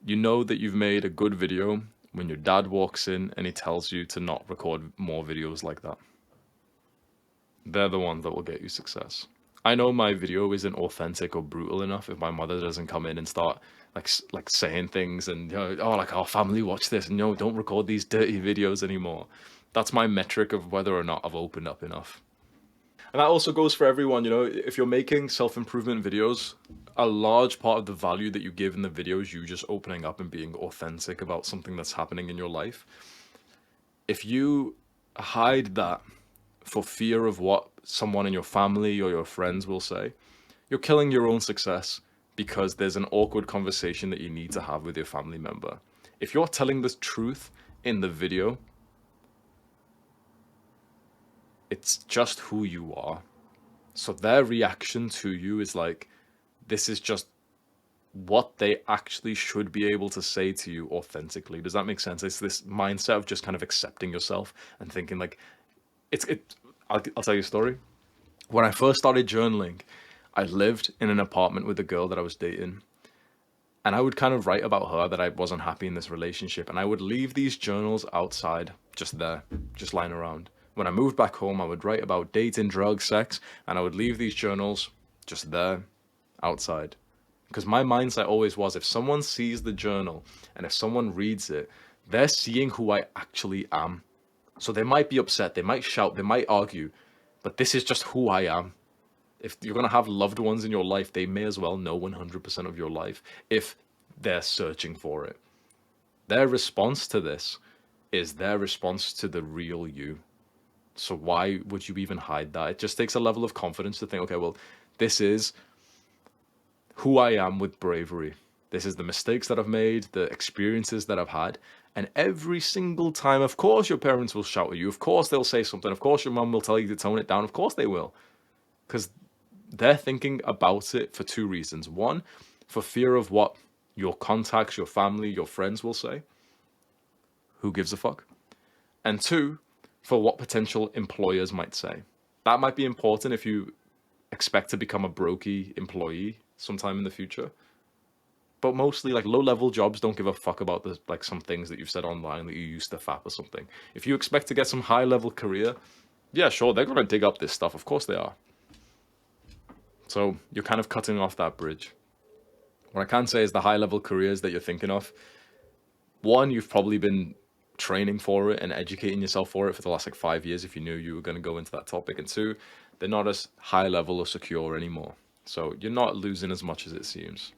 You know that you've made a good video when your dad walks in and he tells you to not record more videos like that. They're the ones that will get you success. I know my video isn't authentic or brutal enough if my mother doesn't come in and start like saying things and, you know, oh, like, our family watch this and, don't record these dirty videos anymore. That's my metric of whether or not I've opened up enough. And that also goes for everyone, if you're making self-improvement videos, a large part of the value that you give in the video is you just opening up and being authentic about something that's happening in your life. If you hide that for fear of what someone in your family or your friends will say, you're killing your own success because there's an awkward conversation that you need to have with your family member. If you're telling the truth in the video, it's just who you are. So their reaction to you is like, this is just what they actually should be able to say to you authentically. Does that make sense? It's this mindset of just kind of accepting yourself and thinking like, I'll tell you a story. When I first started journaling, I lived in an apartment with a girl that I was dating. And I would kind of write about her that I wasn't happy in this relationship. And I would leave these journals outside, just there, just lying around. When I moved back home, I would write about dating, drugs, sex, and I would leave these journals just there, outside. Because my mindset always was, if someone sees the journal and if someone reads it, they're seeing who I actually am. So they might be upset, they might shout, they might argue, but this is just who I am. If you're going to have loved ones in your life, they may as well know 100% of your life if they're searching for it. Their response to this is their response to the real you. So why would you even hide that? It just takes a level of confidence to think, okay, well, this is who I am with bravery. This is the mistakes that I've made, the experiences that I've had. And every single time, of course, your parents will shout at you. Of course, they'll say something. Of course, your mum will tell you to tone it down. Of course, they will. Because they're thinking about it for two reasons. One, for fear of what your contacts, your family, your friends will say. Who gives a fuck? And two, for what potential employers might say. That might be important if you expect to become a brokey employee sometime in the future. But mostly, like, low-level jobs don't give a fuck about the, like, some things that you've said online that you used to fap or something. If you expect to get some high-level career, yeah, sure, they're going to dig up this stuff. Of course they are. So you're kind of cutting off that bridge. What I can say is the high-level careers that you're thinking of, one, you've probably been training for it and educating yourself for it for the last like 5 years if you knew you were going to go into that topic. And two, they're not as high level or secure anymore. So you're not losing as much as it seems.